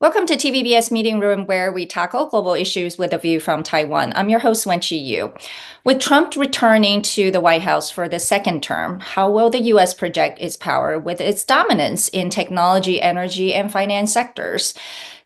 Welcome to TVBS Meeting Room, where we tackle global issues with a view from Taiwan. I'm your host, Wenqi. With Trump returning to the White House for the second term, how will the U.S. project its power with its dominance in technology, energy, and finance sectors?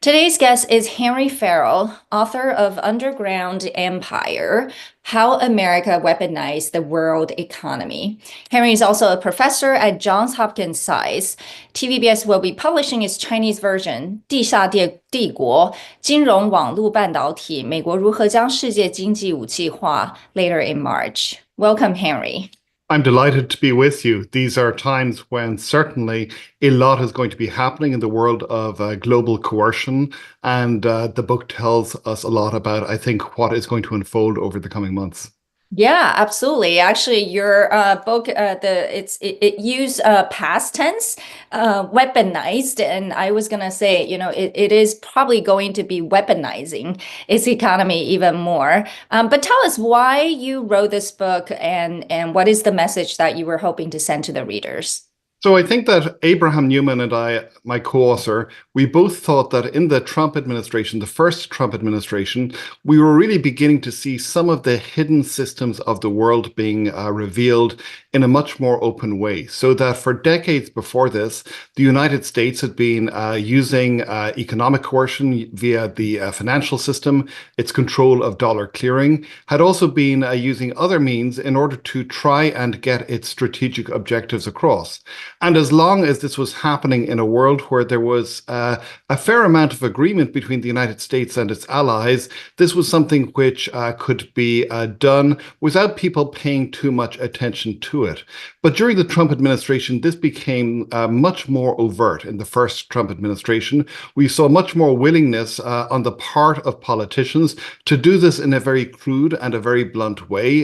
Today's guest is Henry Farrell, author of Underground Empire: How America Weaponized the World Economy. Henry is also a professor at Johns Hopkins SAIS. TVBS will be publishing its Chinese version, 地下帝国：金融网络半导体，美国如何将世界经济武器化 later in March. Welcome, Henry. I'm delighted to be with you. These are times when certainly a lot is going to be happening in the world of global coercion, and the book tells us a lot about, I think, what is going to unfold over the coming months. Yeah, absolutely. Actually, your book, it used past tense, weaponized, and I was gonna say, it is probably going to be weaponizing its economy even more. But tell us why you wrote this book and what is the message that you were hoping to send to the readers? So I think that Abraham Newman and I, my co-author, we both thought that in the Trump administration, the first Trump administration, we were really beginning to see some of the hidden systems of the world being revealed in a much more open way. So that for decades before this, the United States had been using economic coercion via the financial system, its control of dollar clearing, had also been using other means in order to try and get its strategic objectives across. And as long as this was happening in a world where there was a fair amount of agreement between the United States and its allies, this was something which could be done without people paying too much attention to it. But during the Trump administration, this became much more overt. In the first Trump administration, we saw much more willingness on the part of politicians to do this in a very crude and a very blunt way.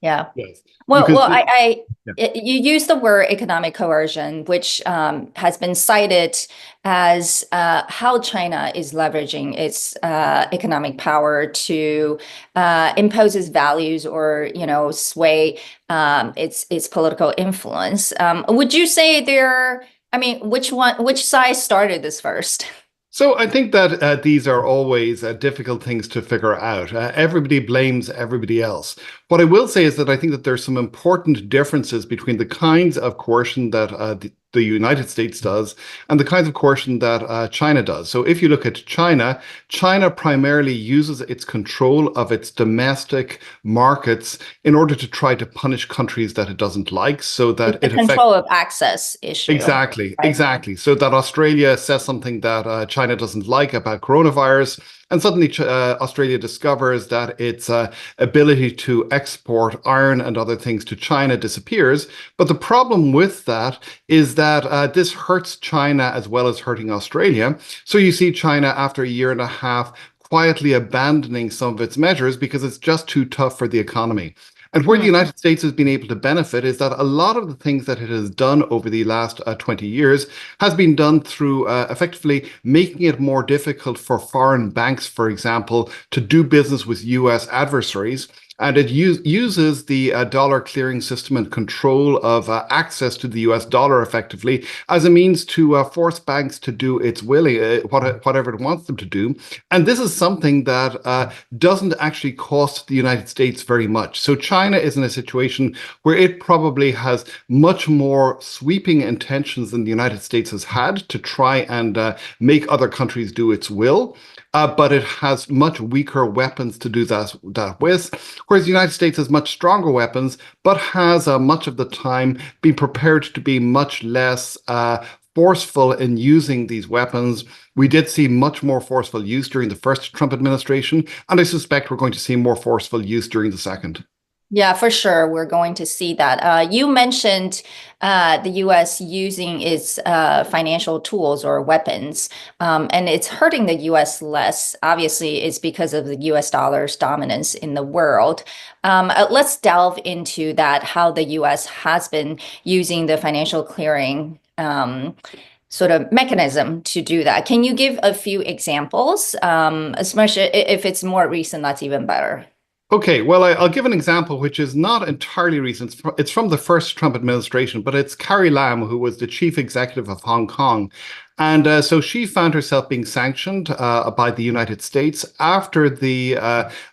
Yeah. Yes. Well, you use the word economic coercion, which has been cited as how China is leveraging its economic power to impose its values or, sway its political influence. Would you say which side started this first? So I think that these are always difficult things to figure out. Everybody blames everybody else. What I will say is that I think that there's some important differences between the kinds of coercion that the United States does and the kinds of coercion that China does. So if you look at China, China primarily uses its control of its domestic markets in order to try to punish countries that it doesn't like, so that the control of access issue. Exactly, right? Exactly. So that Australia says something that China doesn't like about coronavirus, and suddenly Australia discovers that its ability to export iron and other things to China disappears. But the problem with that is that this hurts China as well as hurting Australia. So you see China, after a year and a half, quietly abandoning some of its measures because it's just too tough for the economy. And where the United States has been able to benefit is that a lot of the things that it has done over the last 20 years has been done through effectively making it more difficult for foreign banks, for example, to do business with US adversaries. And it uses the dollar clearing system and control of access to the US dollar effectively as a means to force banks to do its willing, whatever it wants them to do. And this is something that doesn't actually cost the United States very much. So China is in a situation where it probably has much more sweeping intentions than the United States has had to try and make other countries do its will. But it has much weaker weapons to do that with, whereas the United States has much stronger weapons, but has much of the time been prepared to be much less forceful in using these weapons. We did see much more forceful use during the first Trump administration, and I suspect we're going to see more forceful use during the second. Yeah, for sure. We're going to see that. You mentioned the U.S. using its financial tools or weapons, and it's hurting the U.S. less. Obviously, it's because of the U.S. dollar's dominance in the world. Let's delve into that, how the U.S. has been using the financial clearing sort of mechanism to do that. Can you give a few examples? Especially if it's more recent, that's even better. Okay, well, I'll give an example which is not entirely recent. It's from the first Trump administration, but it's Carrie Lam, who was the chief executive of Hong Kong. And so she found herself being sanctioned by the United States after the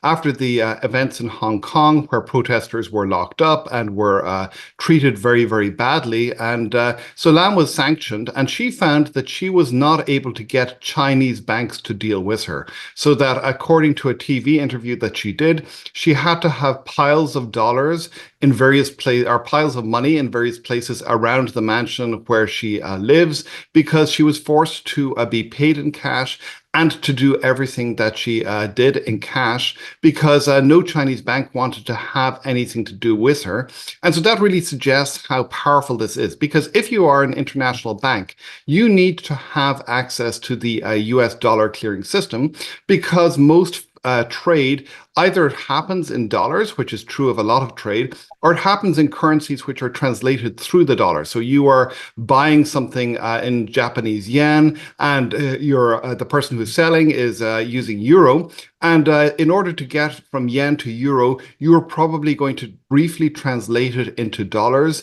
events in Hong Kong, where protesters were locked up and were treated very, very badly. And so Lam was sanctioned, and she found that she was not able to get Chinese banks to deal with her. So that, according to a TV interview that she did, she had to have piles of dollars in various places, or piles of money in various places around the mansion where she lives, because she was forced to be paid in cash and to do everything that she did in cash, because no Chinese bank wanted to have anything to do with her. And so that really suggests how powerful this is, because if you are an international bank, you need to have access to the US dollar clearing system, because most trade either happens in dollars, which is true of a lot of trade, or it happens in currencies which are translated through the dollar. So you are buying something in Japanese yen, and the person who's selling is using euro. And in order to get from yen to euro, you are probably going to briefly translate it into dollars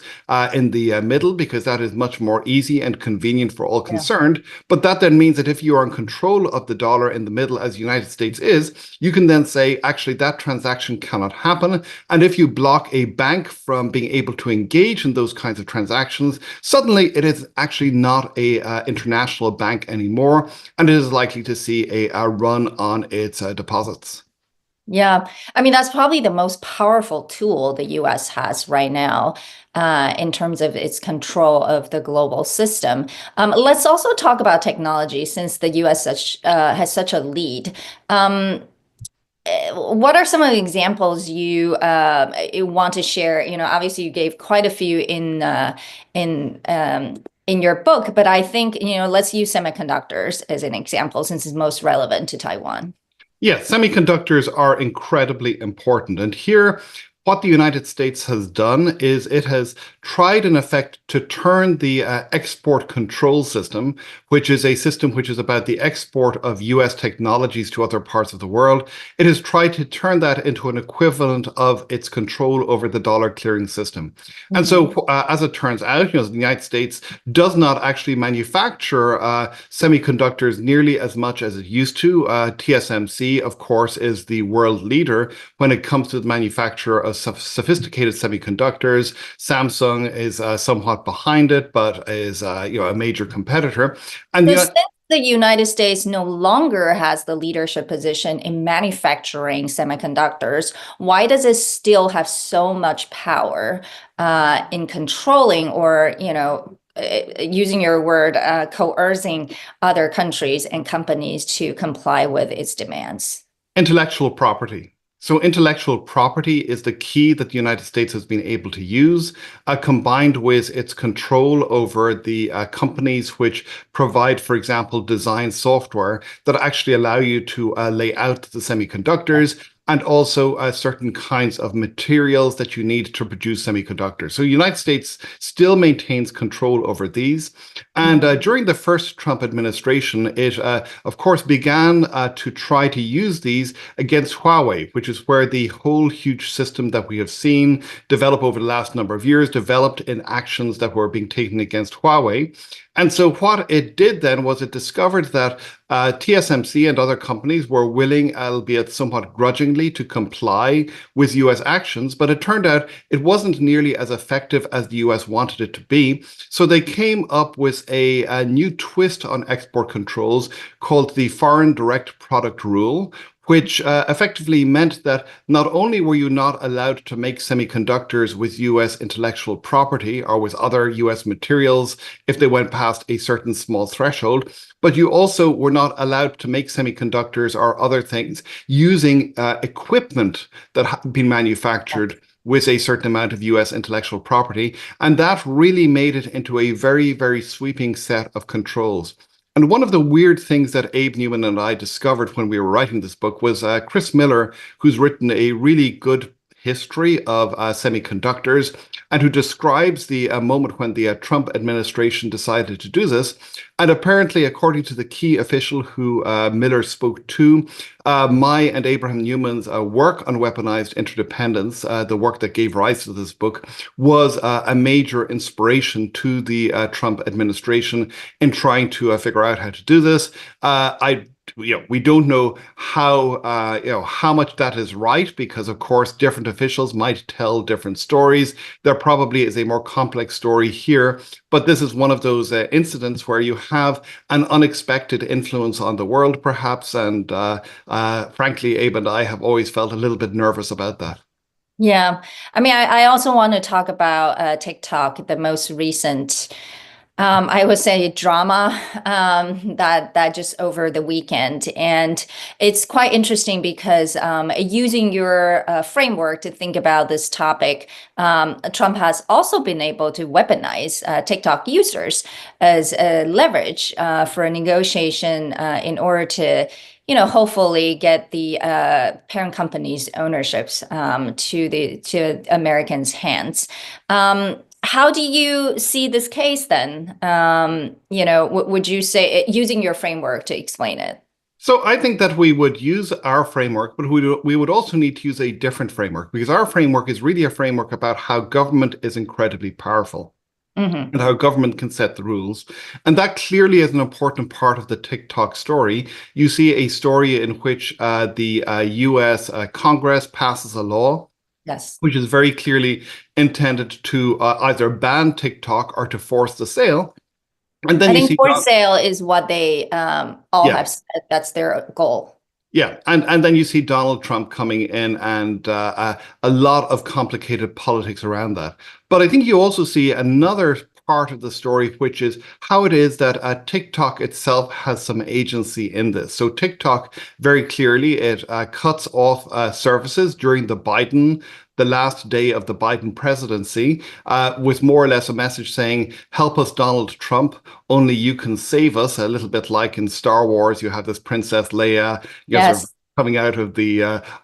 in the middle, because that is much more easy and convenient for all concerned. But that then means that if you are in control of the dollar in the middle, as the United States is, you can then say, actually, that transaction cannot happen. And if you block a bank from being able to engage in those kinds of transactions, suddenly it is actually not a international bank anymore, and it is likely to see a run on its deposits. Yeah, I mean, that's probably the most powerful tool the US has right now in terms of its control of the global system. Let's also talk about technology, since the US has such a lead. What are some of the examples you want to share? You know, obviously you gave quite a few in your book, but I think, let's use semiconductors as an example, since it's most relevant to Taiwan. Yeah, semiconductors are incredibly important. And here, what the United States has done is it has tried, in effect, to turn the export control system, which is a system which is about the export of US technologies to other parts of the world. It has tried to turn that into an equivalent of its control over the dollar clearing system. And so, as it turns out, the United States does not actually manufacture semiconductors nearly as much as it used to. TSMC, of course, is the world leader when it comes to the manufacture of sophisticated semiconductors. Samsung is somewhat behind it, but is a major competitor. And since the United States no longer has the leadership position in manufacturing semiconductors, why does it still have so much power in controlling, or using your word, coercing other countries and companies to comply with its demands? Intellectual property. So intellectual property is the key that the United States has been able to use, combined with its control over the companies which provide, for example, design software that actually allow you to lay out the semiconductors, and also certain kinds of materials that you need to produce semiconductors. So the United States still maintains control over these. And during the first Trump administration, it, of course, began to try to use these against Huawei, which is where the whole huge system that we have seen develop over the last number of years developed in actions that were being taken against Huawei. And so what it did then was it discovered that TSMC and other companies were willing, albeit somewhat grudgingly, to comply with US actions, but it turned out it wasn't nearly as effective as the US wanted it to be. So they came up with a new twist on export controls called the Foreign Direct Product Rule, which effectively meant that not only were you not allowed to make semiconductors with US intellectual property or with other US materials if they went past a certain small threshold, but you also were not allowed to make semiconductors or other things using equipment that had been manufactured with a certain amount of US intellectual property. And that really made it into a very, very sweeping set of controls. And one of the weird things that Abe Newman and I discovered when we were writing this book was Chris Miller, who's written a really good history of semiconductors, and who describes the moment when the Trump administration decided to do this. And apparently, according to the key official who Miller spoke to, my and Abraham Newman's work on weaponized interdependence, the work that gave rise to this book, was a major inspiration to the Trump administration in trying to figure out how to do this. We don't know how much that is right, because of course different officials might tell different stories. There probably is a more complex story here, but this is one of those incidents where you have an unexpected influence on the world, perhaps, and frankly, Abe and I have always felt a little bit nervous about that. Yeah, I mean, I also want to talk about TikTok, the most recent I would say drama that just over the weekend. And it's quite interesting because using your framework to think about this topic, Trump has also been able to weaponize TikTok users as a leverage for a negotiation in order to hopefully get the parent company's ownerships to Americans' hands. How do you see this case then? Would you say, using your framework to explain it? So I think that we would use our framework, but we would also need to use a different framework, because our framework is really a framework about how government is incredibly powerful. Mm-hmm. And how government can set the rules. And that clearly is an important part of the TikTok story. You see a story in which the US Congress passes a law, yes, which is very clearly intended to either ban TikTok or to force the sale. And then I think forced sale is what they all have said. That's their goal. Yeah, and then you see Donald Trump coming in, and a lot of complicated politics around that. But I think you also see another part of the story, which is how it is that TikTok itself has some agency in this. So TikTok, very clearly, it cuts off services during the last day of the Biden presidency, with more or less a message saying, help us, Donald Trump, only you can save us. A little bit like in Star Wars, you have this Princess Leia, yes, sort of coming out of the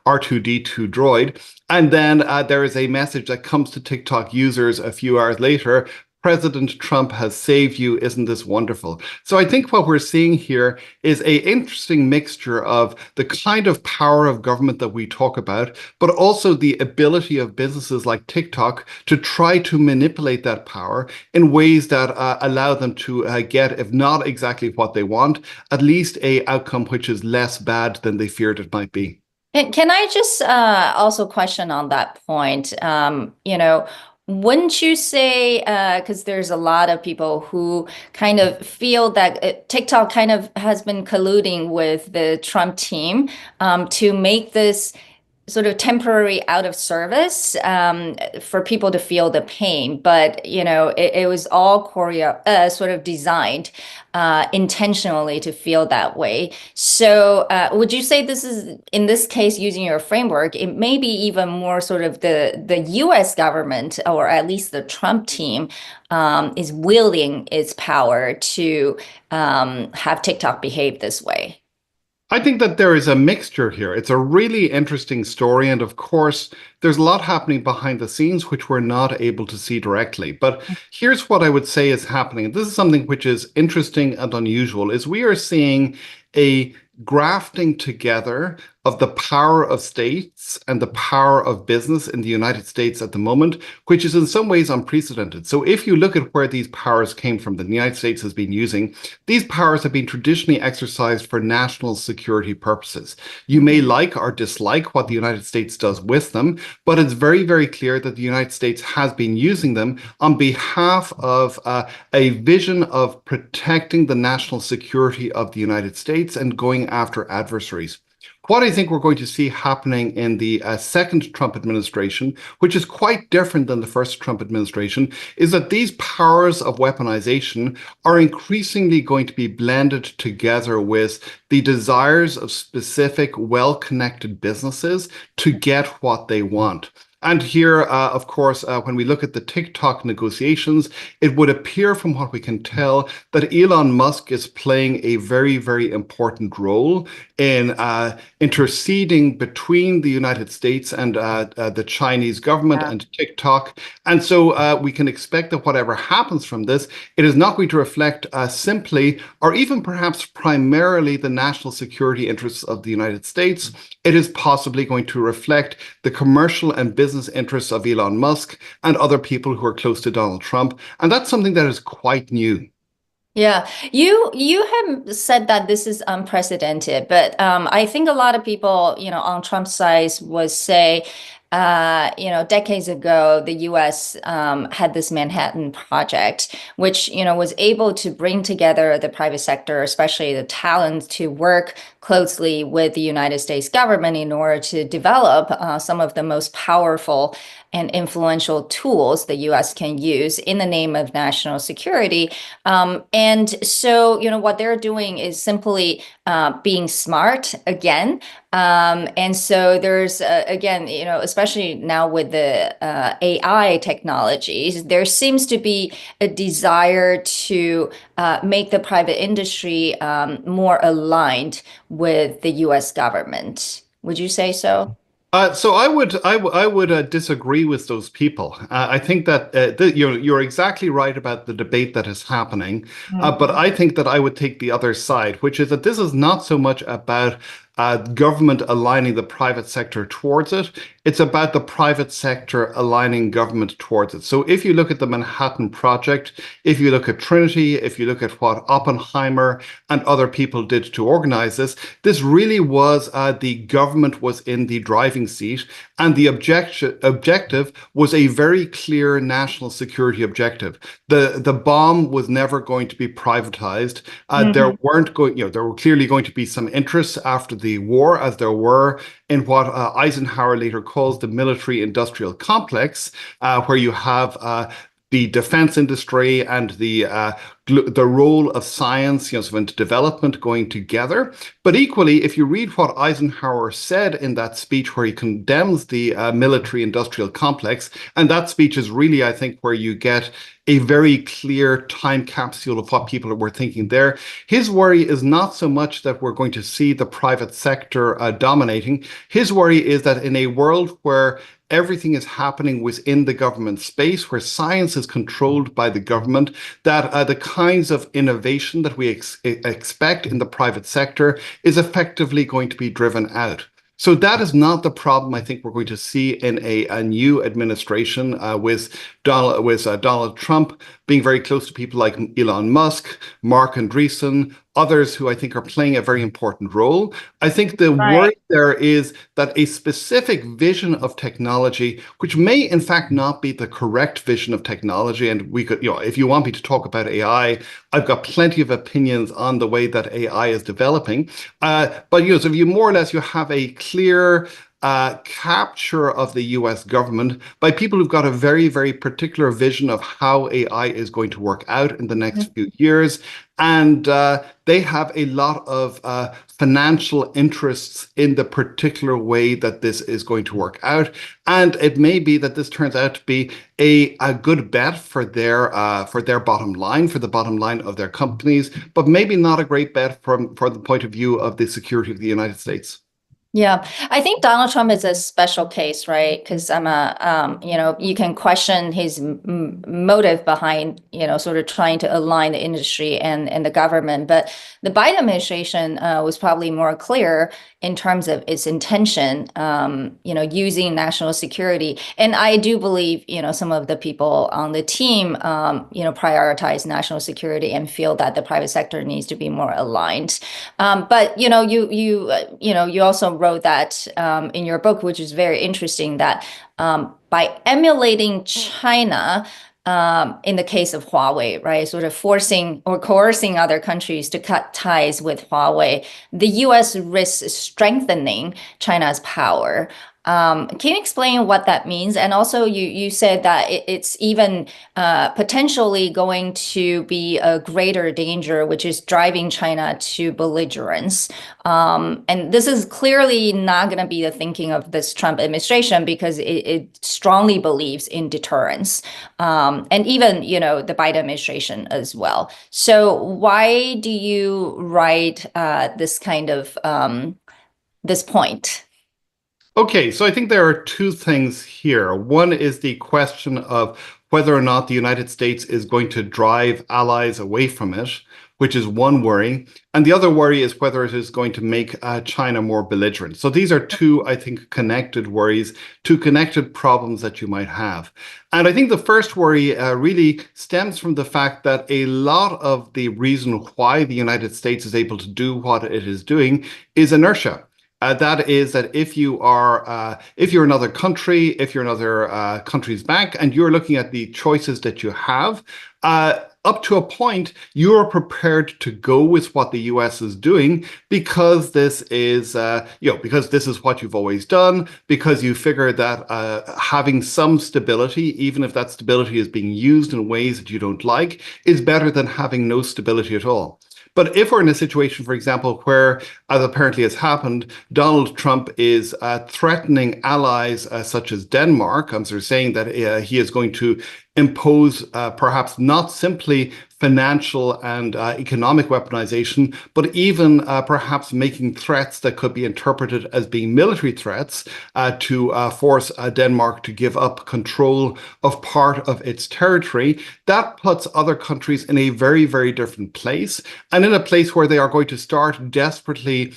R2-D2 droid. And then there is a message that comes to TikTok users a few hours later, President Trump has saved you. Isn't this wonderful? So I think what we're seeing here is an interesting mixture of the kind of power of government that we talk about, but also the ability of businesses like TikTok to try to manipulate that power in ways that allow them to get, if not exactly what they want, at least an outcome which is less bad than they feared it might be. Can I just also question on that point? Wouldn't you say, because there's a lot of people who kind of feel that TikTok kind of has been colluding with the Trump team to make this sort of temporary out of service for people to feel the pain, but it was all sort of designed intentionally to feel that way. So would you say this is, in this case, using your framework, it may be even more sort of the US government, or at least the Trump team, is wielding its power to have TikTok behave this way? I think that there is a mixture here. It's a really interesting story. And of course, there's a lot happening behind the scenes, which we're not able to see directly. But here's what I would say is happening. This is something which is interesting and unusual, is we are seeing a grafting together of the power of states and the power of business in the United States at the moment, which is in some ways unprecedented. So if you look at where these powers came from, that the United States has been using, these powers have been traditionally exercised for national security purposes. You may like or dislike what the United States does with them, but it's very, very clear that the United States has been using them on behalf of a vision of protecting the national security of the United States and going after adversaries. What I think we're going to see happening in the second Trump administration, which is quite different than the first Trump administration, is that these powers of weaponization are increasingly going to be blended together with the desires of specific, well-connected businesses to get what they want. And here, of course, when we look at the TikTok negotiations, it would appear from what we can tell that Elon Musk is playing a very, very important role in interceding between the United States and the Chinese government and TikTok. And so we can expect that whatever happens from this, it is not going to reflect simply or even perhaps primarily the national security interests of the United States. It is possibly going to reflect the commercial and business interests of Elon Musk and other people who are close to Donald Trump. And that's something that is quite new. Yeah, you have said that this is unprecedented, but I think a lot of people, on Trump's side would say, decades ago, the U.S. Had this Manhattan Project, which, was able to bring together the private sector, especially the talent, to work closely with the United States government in order to develop some of the most powerful and influential tools the U.S. can use in the name of national security. And so, what they're doing is simply being smart again. And so there's, again, especially now with the AI technologies, there seems to be a desire to make the private industry more aligned with the U.S. government. Would you say so? So I would disagree with those people. I think that you're exactly right about the debate that is happening, but I think that I would take the other side, which is that this is not so much about government aligning the private sector towards it. It's about the private sector aligning government towards it. So if you look at the Manhattan Project, if you look at Trinity, if you look at what Oppenheimer and other people did to organize this really was the government was in the driving seat, and the objective was a very clear national security objective. The bomb was never going to be privatized. There were clearly going to be some interests after the war, as there were in what Eisenhower later calls the military-industrial complex, where you have the defense industry and the role of science, and development going together. But equally, if you read what Eisenhower said in that speech where he condemns the military-industrial complex, and that speech is really, I think, where you get a very clear time capsule of what people were thinking there. His worry is not so much that we're going to see the private sector dominating. His worry is that in a world where everything is happening within the government space, where science is controlled by the government, that the kinds of innovation that we expect in the private sector is effectively going to be driven out. So that is not the problem I think we're going to see in a new administration with Donald Trump being very close to people like Elon Musk, Mark Andreessen, others who I think are playing a very important role. I think the worry there is that a specific vision of technology, which may in fact not be the correct vision of technology, and we could, if you want me to talk about AI, I've got plenty of opinions on the way that AI is developing. But so if you more or less, you have a clear capture of the US government by people who've got a very, very particular vision of how AI is going to work out in the next few years. And they have a lot of financial interests in the particular way that this is going to work out. And it may be that this turns out to be a good bet for their bottom line, for the bottom line of their companies, but maybe not a great bet from the point of view of the security of the United States. Yeah, I think Donald Trump is a special case, right? Because you can question his motive behind, sort of trying to align the industry and the government. But the Biden administration was probably more clear in terms of its intention, using national security. And I do believe, some of the people on the team, prioritize national security and feel that the private sector needs to be more aligned. But, you also wrote that in your book, which is very interesting, that by emulating China, in the case of Huawei, right, sort of forcing or coercing other countries to cut ties with Huawei, the U.S. risks strengthening China's power. Can you explain what that means? And also, you said that it's even potentially going to be a greater danger, which is driving China to belligerence. And this is clearly not going to be the thinking of this Trump administration because it strongly believes in deterrence, and even, the Biden administration as well. So why do you write this kind of this point? Okay, so I think there are two things here. One is the question of whether or not the United States is going to drive allies away from it, which is one worry. And the other worry is whether it is going to make China more belligerent. So these are two, I think, connected worries, two connected problems that you might have. And I think the first worry really stems from the fact that a lot of the reason why the United States is able to do what it is doing is inertia. That is that if you're another country, if you're another country's bank, and you're looking at the choices that you have, up to a point, you're prepared to go with what the US is doing because this is, because this is what you've always done, because you figure that having some stability, even if that stability is being used in ways that you don't like, is better than having no stability at all. But if we're in a situation, for example, where, as apparently has happened, Donald Trump is threatening allies such as Denmark, and so saying that he is going to impose perhaps not simply financial and economic weaponization, but even perhaps making threats that could be interpreted as being military threats to force Denmark to give up control of part of its territory. That puts other countries in a very, very different place, and in a place where they are going to start desperately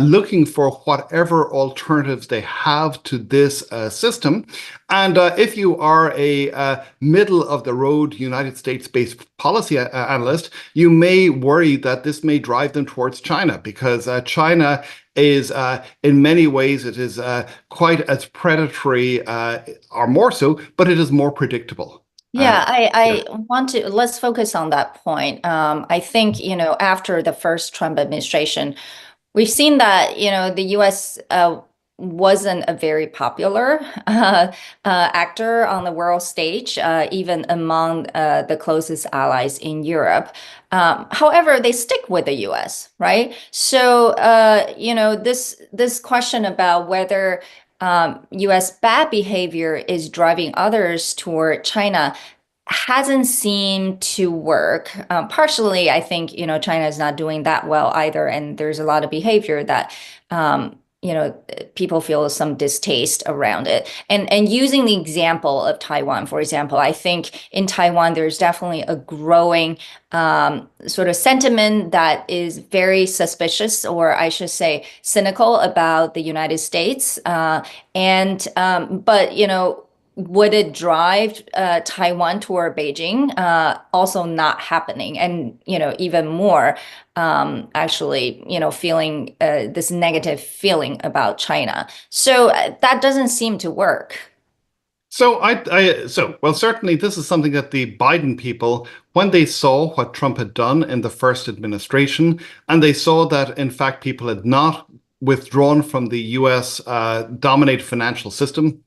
looking for whatever alternatives they have to this system. And if you are a middle-of-the-road United States-based policy analyst, you may worry that this may drive them towards China because China is, in many ways, it is quite as predatory, or more so, but it is more predictable. Yeah, I want to, let's focus on that point. I think, after the first Trump administration, we've seen that, the US wasn't a very popular actor on the world stage, even among the closest allies in Europe. However, they stick with the US, right? So, this question about whether US bad behavior is driving others toward China hasn't seemed to work. Partially, I think, China is not doing that well either. And there's a lot of behavior that, people feel some distaste around it. And using the example of Taiwan, for example, I think in Taiwan, there's definitely a growing sort of sentiment that is very suspicious, or I should say cynical about the United States. But, would it drive Taiwan toward Beijing? Also not happening. And, even more, actually, feeling this negative feeling about China. So that doesn't seem to work. So well, certainly this is something that the Biden people, when they saw what Trump had done in the first administration, and they saw that, in fact, people had not withdrawn from the US dominated financial system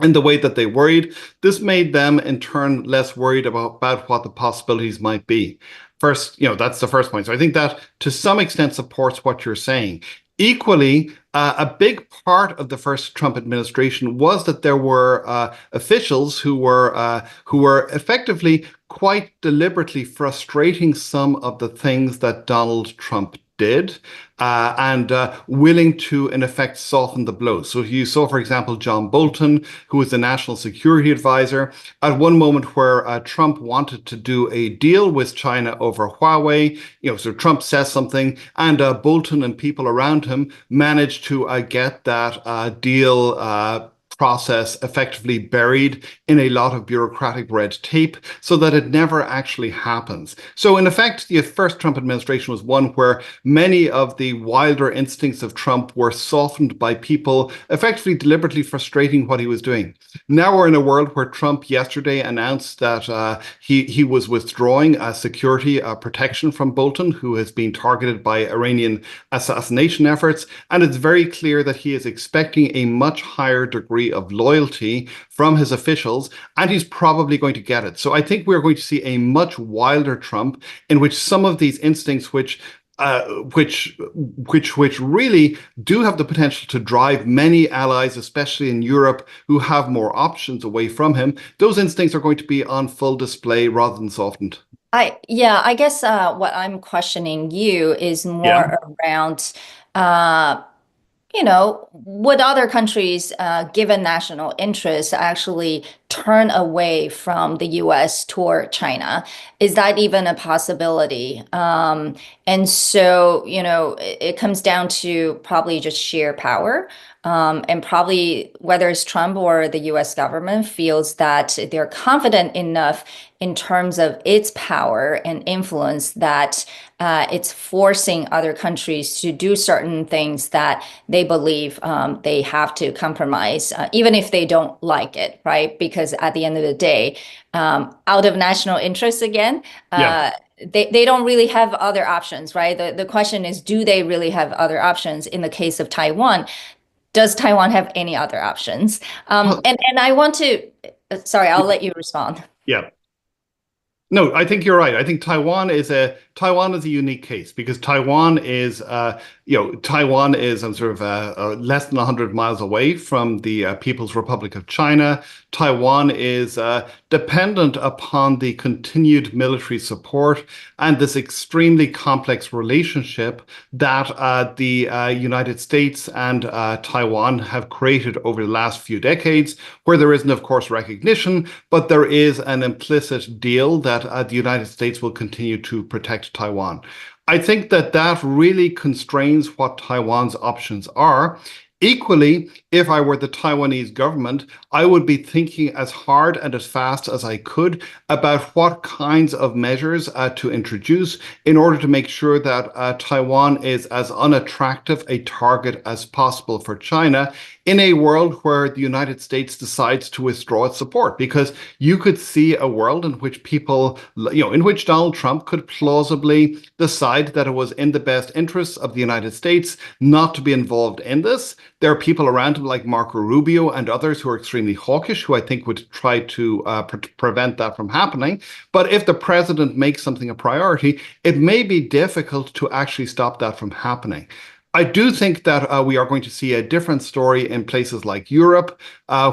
in the way that they worried, this made them in turn less worried about what the possibilities might be. First, that's the first point. So I think that to some extent supports what you're saying. Equally, a big part of the first Trump administration was that there were officials who were effectively quite deliberately frustrating some of the things that Donald Trump did, and willing to, in effect, soften the blow. So you saw, for example, John Bolton, who was the national security advisor, at one moment where Trump wanted to do a deal with China over Huawei. So Trump says something, and Bolton and people around him managed to get that deal process effectively buried in a lot of bureaucratic red tape so that it never actually happens. So in effect, the first Trump administration was one where many of the wilder instincts of Trump were softened by people effectively deliberately frustrating what he was doing. Now we're in a world where Trump yesterday announced that he was withdrawing security protection from Bolton, who has been targeted by Iranian assassination efforts. And it's very clear that he is expecting a much higher degree of loyalty from his officials, and he's probably going to get it. So I think we're going to see a much wilder Trump in which some of these instincts which really do have the potential to drive many allies, especially in Europe, who have more options away from him. Those instincts are going to be on full display rather than softened. I guess what I'm questioning you is more around, would other countries, given national interests, actually turn away from the US toward China? Is that even a possibility? And so, it comes down to probably just sheer power. And probably whether it's Trump or the US government feels that they're confident enough in terms of its power and influence that it's forcing other countries to do certain things that they believe they have to compromise, even if they don't like it, right? Because at the end of the day, out of national interest again, they don't really have other options, right? The question is, do they really have other options? In the case of Taiwan, does Taiwan have any other options? And I want to, sorry, I'll let you respond. Yeah. No, I think you're right. I think Taiwan is a unique case because Taiwan is sort of less than 100 miles away from the People's Republic of China. Taiwan is dependent upon the continued military support and this extremely complex relationship that the United States and Taiwan have created over the last few decades, where there isn't, of course, recognition, but there is an implicit deal that the United States will continue to protect Taiwan. I think that really constrains what Taiwan's options are. Equally, if I were the Taiwanese government, I would be thinking as hard and as fast as I could about what kinds of measures to introduce in order to make sure that Taiwan is as unattractive a target as possible for China in a world where the United States decides to withdraw its support. Because you could see a world in which in which Donald Trump could plausibly decide that it was in the best interests of the United States not to be involved in this. There are people around him like Marco Rubio and others who are extremely hawkish, who I think would try to prevent that from happening. But if the president makes something a priority, it may be difficult to actually stop that from happening. I do think that we are going to see a different story in places like Europe,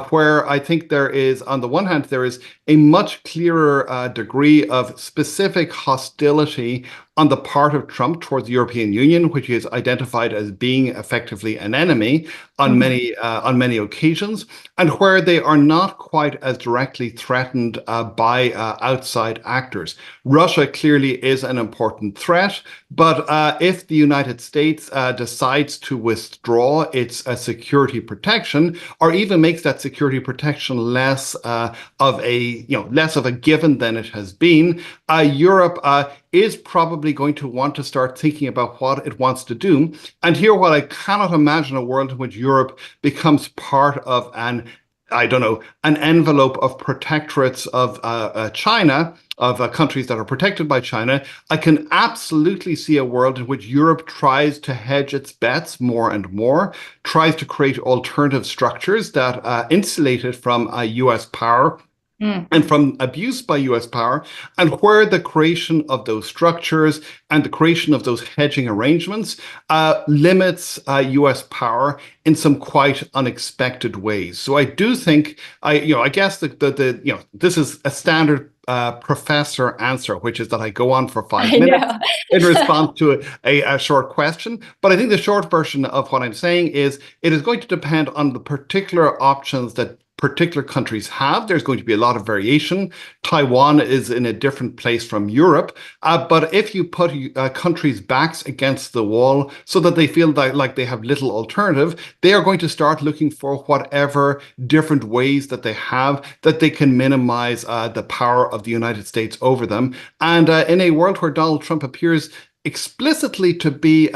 where I think there is, on the one hand, there is a much clearer degree of specific hostility on the part of Trump towards the European Union, which he has identified as being effectively an enemy on many occasions, and where they are not quite as directly threatened by outside actors. Russia clearly is an important threat, but if the United States decides to withdraw its security protection, or even makes that security protection less of a given than it has been, Europe is probably going to want to start thinking about what it wants to do. And here, while I cannot imagine a world in which Europe becomes part of an envelope of protectorates of China, of countries that are protected by China, I can absolutely see a world in which Europe tries to hedge its bets more and more, tries to create alternative structures that insulate it from US power and from abuse by US power, and where the creation of those structures and the creation of those hedging arrangements limits US power in some quite unexpected ways. So I do think, I guess this is a standard professor answer, which is that I go on for 5 minutes in response to a short question. But I think the short version of what I'm saying is it is going to depend on the particular options that particular countries have. There's going to be a lot of variation. Taiwan is in a different place from Europe. But if you put countries' backs against the wall so that they feel like they have little alternative, they are going to start looking for whatever different ways that they have that they can minimize the power of the United States over them. And in a world where Donald Trump appears explicitly to be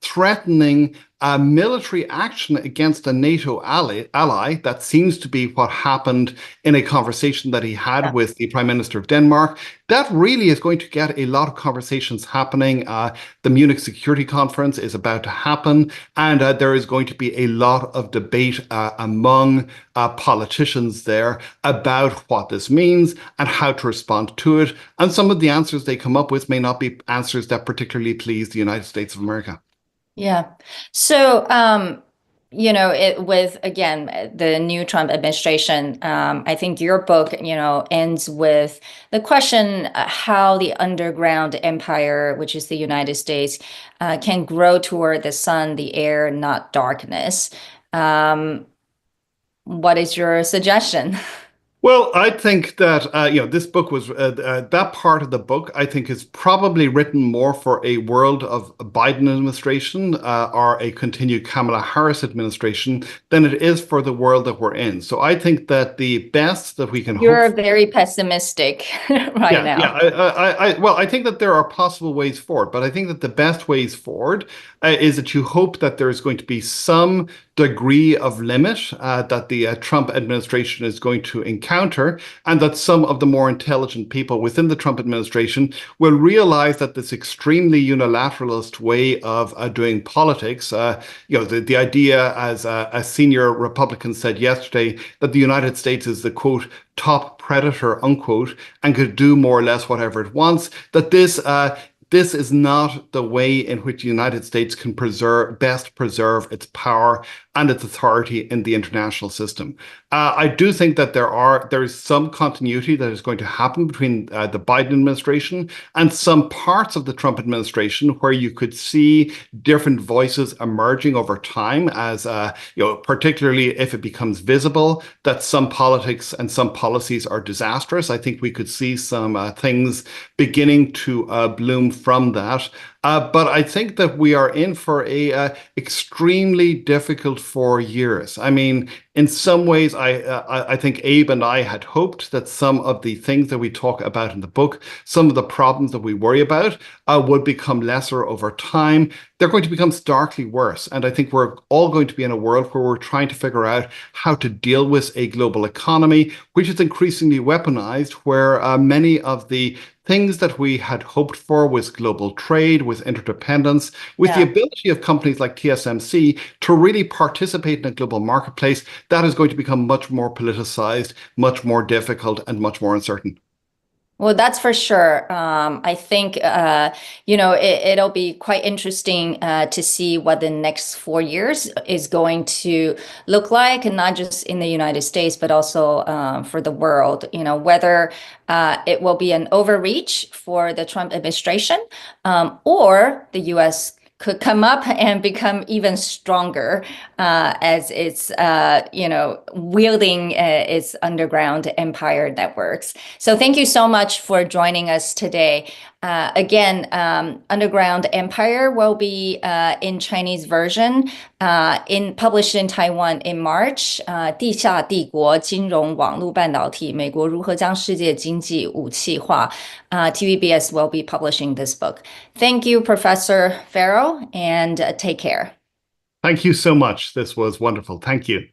threatening military action against a NATO ally, that seems to be what happened in a conversation that he had with the Prime Minister of Denmark. That really is going to get a lot of conversations happening. The Munich Security Conference is about to happen, and there is going to be a lot of debate among politicians there about what this means and how to respond to it. And some of the answers they come up with may not be answers that particularly please the United States of America. Yeah. So, with, again, the new Trump administration, I think your book, ends with the question how the underground empire, which is the United States, can grow toward the sun, the air, not darkness. What is your suggestion? Well, I think that, this book was, that part of the book, I think, is probably written more for a world of Biden administration or a continued Kamala Harris administration than it is for the world that we're in. So I think that the best that we can You're very pessimistic right now. Yeah, well, I think that there are possible ways forward, but I think that the best ways forward is that you hope that there is going to be some degree of limit that the Trump administration is going to encounter, and that some of the more intelligent people within the Trump administration will realize that this extremely unilateralist way of doing politics, the idea, as a senior Republican said yesterday, that the United States is the, quote, top predator, unquote, and could do more or less whatever it wants, that this is not the way in which the United States can best preserve its power and its authority in the international system. I do think that there is some continuity that is going to happen between the Biden administration and some parts of the Trump administration, where you could see different voices emerging over time, as particularly if it becomes visible that some politics and some policies are disastrous. I think we could see some things beginning to bloom from that. But I think that we are in for a extremely difficult 4 years. I mean, in some ways, I think Abe and I had hoped that some of the things that we talk about in the book, some of the problems that we worry about, would become lesser over time. They're going to become starkly worse. And I think we're all going to be in a world where we're trying to figure out how to deal with a global economy, which is increasingly weaponized, where many of the things that we had hoped for with global trade, with interdependence, with the ability of companies like TSMC to really participate in a global marketplace, that is going to become much more politicized, much more difficult, and much more uncertain. Well, that's for sure. I think, it'll be quite interesting to see what the next 4 years is going to look like, and not just in the United States, but also for the world, whether it will be an overreach for the Trump administration or the U.S. could come up and become even stronger as it's, wielding its underground empire networks. So thank you so much for joining us today. Again, Underground Empire will be in Chinese version, published in Taiwan in March. 地下帝国金融网络半导体，美国如何将世界经济武器化? TVBS will be publishing this book. Thank you, Professor Farrow, and take care. Thank you so much. This was wonderful. Thank you.